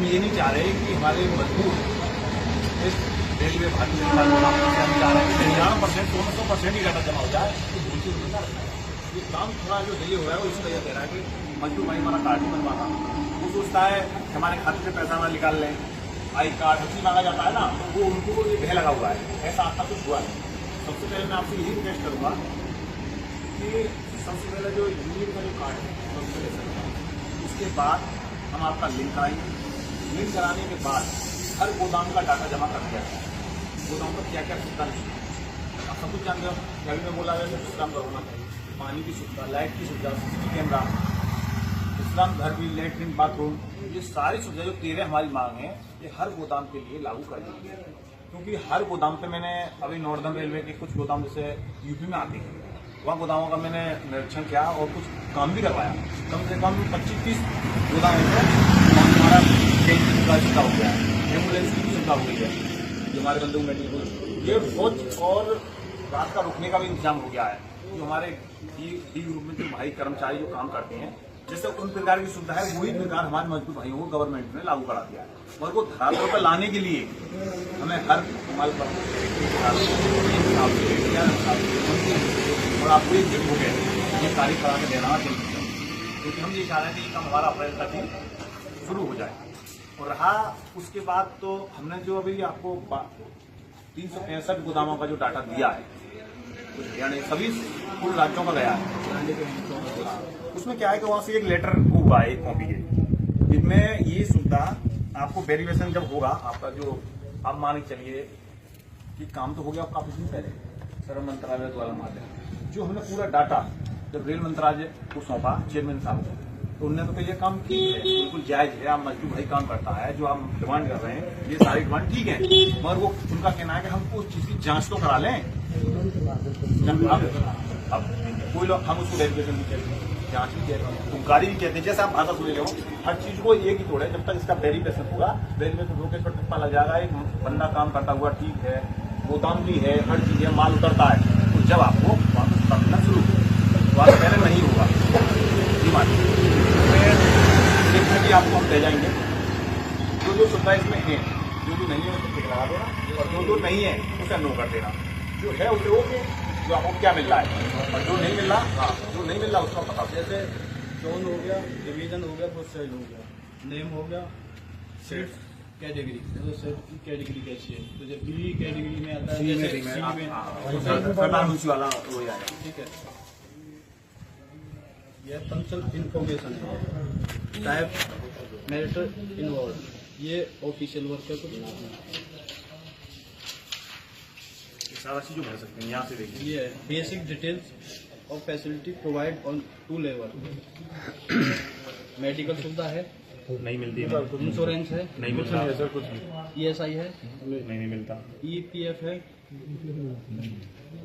ये नहीं चाह रहे कि हमारे मजदूर इस रेलवे भारतीय से हम चाह रहे हैं कि 99% 100% ही डाटा जमा हो जाए तो दूसरी सुविधा ये काम थोड़ा जो डिले हो रहा है वो इस वजह से रहा है कि मजदूर भाई हमारा कार्ड नहीं बनवाता, वो सोचता है कि हमारे खाते से पैसा ना निकाल लें, आई कार्ड हर चीज मांगा जाता है ना, वो उनको ये भय लगा हुआ है। ऐसा आज तक कुछ हुआ है। सबसे पहले मैं आपसे यही रिक्वेस्ट करूँगा कि सबसे पहले जो यूनियन का जो कार्ड है सबसे पहले उसके बाद हम आपका लिंक कराएंगे। लिंक कराने के बाद हर गोदाम का डाटा जमा कर दिया जाए, गोदाम पर क्या क्या सुविधा नहीं है। आप सब कुछ जानते हो, अभी में बोला गया विश्राम पर होना चाहिए, पानी की सुविधा, लाइट की सुविधा, सीसीटीवी कैमरा, विश्राम घर भी, लेटरिन, बाथरूम, ये सारी सुविधा जो 13 हमारी मांग है ये हर गोदाम के लिए लागू कर दी है। क्योंकि हर गोदाम पे मैंने अभी नॉर्दर्न रेलवे के कुछ गोदाम जैसे यूपी में आते हैं वहाँ गोदामों का मैंने निरीक्षण किया और कुछ काम भी करवाया। कम से कम 25-30 गोदाम है हमारा का सुविधा हो गया है, एम्बुलेंस की सुविधा हो गई है, जो हमारे बंदूक मेडिकल ये रोज और रात का रुकने का भी इंतजाम हो गया है। जो हमारे डी ग्रुप में जो भाई कर्मचारी जो काम करते हैं जैसे उन प्रकार की सुविधा है वही प्रकार हमारे मजदूर भाइयों को गवर्नमेंट ने लागू करा दिया है। और वो धरातल पर लाने के लिए हमें हर माल पर और आपको एक दिन हो गए ये तारीख करा के देना जल्दी, क्योंकि हम ये चाह रहे थे कि काम हमारा अप्रैल तक ही शुरू हो जाए। और रहा उसके बाद तो हमने जो अभी आपको 365 गोदामों का जो डाटा दिया है यानी सभी कुल राज्यों का गया है, उसमें क्या है कि वहां से एक लेटर हुआ है एक कॉपी के, जिनमें ये सुविधा आपको वेरिफिकेशन जब होगा आपका जो आप मान के चलिए कि काम तो हो गया काफी दिन पहले श्रम मंत्रालय द्वारा माध्यम जो हमने पूरा डाटा जब रेल मंत्रालय को सौंपा चेयरमैन साहब को, तो उन्होंने तो कहा ये काम ठीक है, बिल्कुल जायज है, आप मजदूर भाई काम करता है, जो आप डिमांड कर रहे हैं ये सारी डिमांड ठीक है, मगर वो उनका कहना है कि हमको उस चीज की जांच तो करा लें। अब कोई लोग हम उसको वेरिफिकेशन भी कहते हैं, जांच भी कहते हैं, तुमकारी भी कहते हैं, जैसे आप भाषा सुन रहे हो, हर चीज को एक ही तोड़े जब तक इसका वेरिफिकेशन होगा। वेरिफिकेशन होकर पर टिप्पा लग जाएगा एक बंदा काम करता हुआ ठीक है, गोदाम भी है, हर चीज है, माल उतरता है, तो जब आपको वापस करना शुरू तो आप पहले नहीं होगा देखना कि आपको हम ले जाएंगे जो सुविधा इसमें है, जो नहीं है उसे टिक लगा देना और जो नहीं है उसे नो कर देना, जो है उसे ओके, जो आपको क्या मिल रहा है और जो नहीं मिल रहा, हाँ जो नहीं मिल रहा उसका पता। जैसे जोन हो गया, डिवीजन हो गया, प्रोसेस हो गया, नेम हो गया, सिर्फ कैटेगरी, तो सिर्फ की कैटेगरी कैसी है, तो जब बी कैटेगरी में आता है जैसे सी में प्रधानमंत्री वाला वो आया, ठीक है। यह कंसल्ट इन्फॉर्मेशन है, टाइप मैरिटर इन्वॉल्व, ये ऑफिशियल वर्क है कुछ सारा चीज जो भर सकते हैं यहाँ से देखिए। ये basic details of facility provide on 2 level, medical सुविधा है नहीं मिलती है, इंश्योरेंस है नहीं मिलता है सर, कुछ नहीं, ESI है नहीं मिलता, EPF है,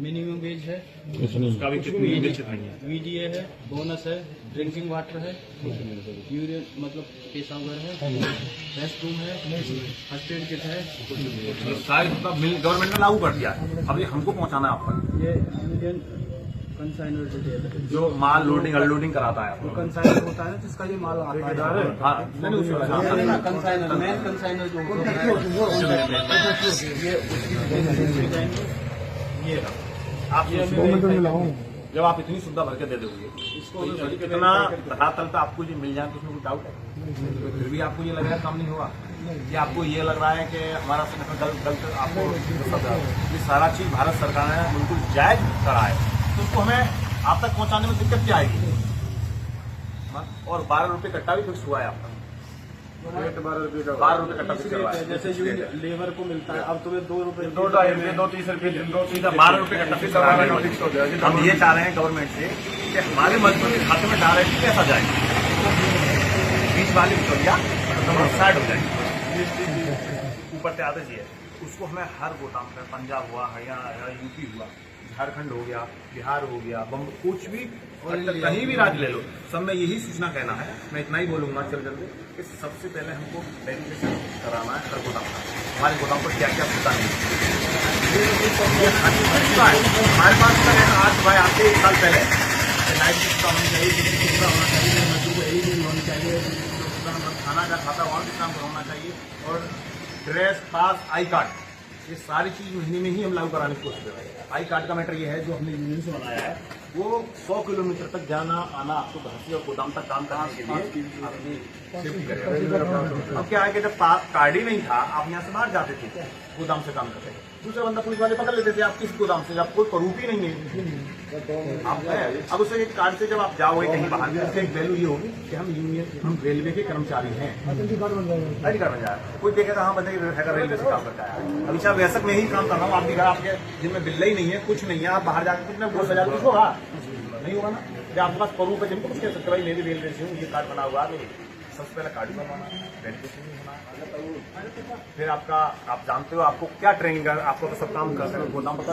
मिनिमम वेज है, उसका भी कितनी निश्चित नहीं है, VDA है, बोनस है, ड्रिंकिंग वाटर है, यूरिन मतलब पेशावर है, रेस्ट रूम है, फर्स्ट एड किट है, सारी गवर्नमेंट ने लागू कर दिया है। अभी हमको पहुंचाना है आपको ये इंडियन कंसाइनर डिटेल है, जो माल लोडिंग अनलोडिंग कराता है वो कंसाइनर होता है जिसका ये माल आता है, हाँ कंसाइनर मेन कंसाइनर जो होता है ये आप जब आप इतनी सुविधा भर के दे दोगे इसको इतना धरातल पे आपको ये मिल जाए तो उसमें कोई डाउट है, फिर भी आपको ये लग रहा है काम नहीं होगा, कि आपको ये लग रहा है कि हमारा संगठन गलत आपको ये सारा चीज भारत सरकार ने बिल्कुल जायज करा है, तो उसको हमें आप तक पहुंचाने में दिक्कत क्या आएगी। और 12 रुपये कट्टा भी फिक्स हुआ है आपका, 12 रुपये कट्टा फिक्स हुआ है, जैसे जो लेबर को मिलता है अब तुम्हें 2 रुपये 2-2.5 रुपये 12 रुपये कट्टा फिक्स हो गया। हम ये चाह रहे हैं गवर्नमेंट से कि हमारे मजदूर के खाते में डायरेक्ट कैसा जाए, बीच वाली बिचौलिया साइड हो जाएगी, ऊपर से आते चाहिए उसको हमें हर गोदाम में, पंजाब हुआ, हरियाणा, यूपी हुआ, झारखंड हो गया, बिहार हो गया, बम्बई, कुछ भी कहीं भी राज्य ले लो, सब में यही सूचना कहना है। मैं इतना ही बोलूंगा चल जल्दी कि सबसे पहले हमको वेरिफिकेशन कराना है हर गोदाम का, हमारे गोदाम पर क्या क्या सुविधा है। हमारे पास आज भाई आते 1 साल पहले नाइट की सुविधा होनी चाहिए, दिन की सुविधा होना चाहिए, मजदूर को यही दिन होनी चाहिए, खाना का खाता वहाँ भी काम करवाना चाहिए। और ड्रेस, पास, आई कार्ड, ये सारी चीज महीने में ही हम लागू कराने की कोशिश कर रहे हैं। आई कार्ड का मैटर ये है, जो हमने यूनियन से बनाया है, वो 100 किलोमीटर तक जाना आना आपको घर से और गोदाम तक काम करने के लिए आपकी सेफ्टी करेगा। अब क्या है कि जब कार्ड ही नहीं था, आप यहाँ से बाहर जाते थे, गोदाम से काम करते थे, दूसरा बंदा पुलिस वाले पकड़ लेते थे, आप किस गोदाम से, आप कोई प्रूफ ही नहीं है आप है। अब उससे एक कार्ड से जब आप जाओगे कहीं बाहर में, उससे एक वैल्यू ये होगी कि हम रेलवे के कर्मचारी हैं, आईडी कार्ड बन जाएगा। कोई देखेगा हाँ बताइए रेलवे से काम करता है। हमेशा वैसक में ही काम कर रहा हूँ, आपके घर आपके जिनमें बिल्ला ही नहीं है, कुछ नहीं है, आप बाहर जाकर कुछ ना बोल बजा कुछ होगा नहीं होगा ना। जब आपके पास प्रूफ है, जिनको कुछ कह सकते भाई मेरी रेलवे से हूँ, ये कार्ड बना हुआ है, सबसे पहले कार्ड ही बनवाना, वेरिफिकेशन भी होना। फिर आपका, आप जानते हो आपको क्या ट्रेनिंग, आपको तो सब काम कर गोदाम पता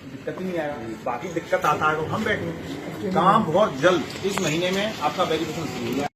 दिक्कत ही नहीं आएगा। बाकी दिक्कत आता है तो हम बैठेंगे। काम बहुत जल्द इस महीने में आपका वेरिफिकेशन शुरू हो जाएगा।